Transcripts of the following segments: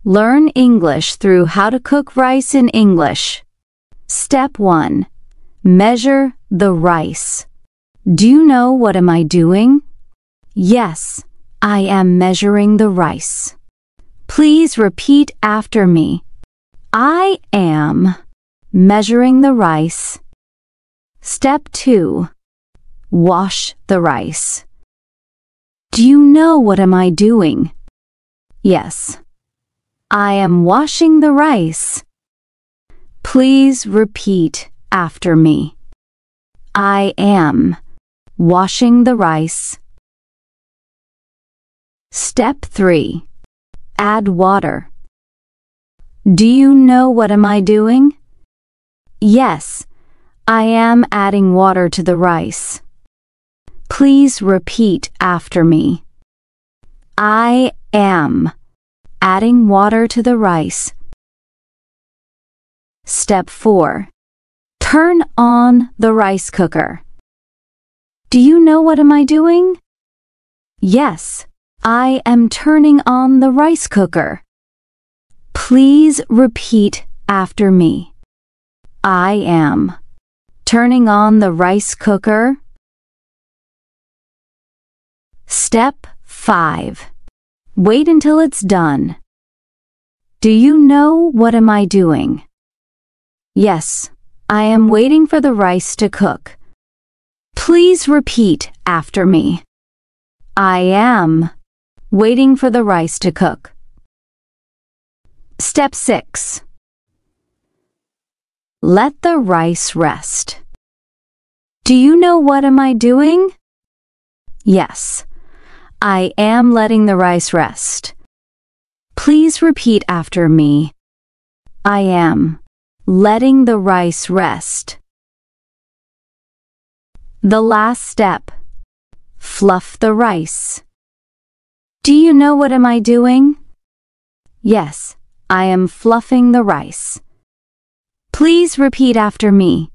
Learn English through how to cook rice in English. Step 1. Measure the rice. Do you know what am I doing? Yes, I am measuring the rice. Please repeat after me. I am measuring the rice. Step 2. Wash the rice. Do you know what am I doing? Yes, I am washing the rice. Please repeat after me. I am washing the rice. Step 3. Add water. Do you know what am I doing? Yes, I am adding water to the rice. Please repeat after me. I am adding water to the rice. Step 4. Turn on the rice cooker. Do you know what am I doing? Yes, I am turning on the rice cooker. Please repeat after me. I am turning on the rice cooker. Step 5. Wait until it's done. Do you know what am I doing? Yes, I am waiting for the rice to cook. Please repeat after me. I am waiting for the rice to cook. Step 6. Let the rice rest. Do you know what am I doing? Yes, I am letting the rice rest. Please repeat after me. I am letting the rice rest. The last step. Fluff the rice. Do you know what am I doing? Yes, I am fluffing the rice. Please repeat after me.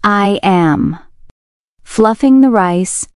I am fluffing the rice.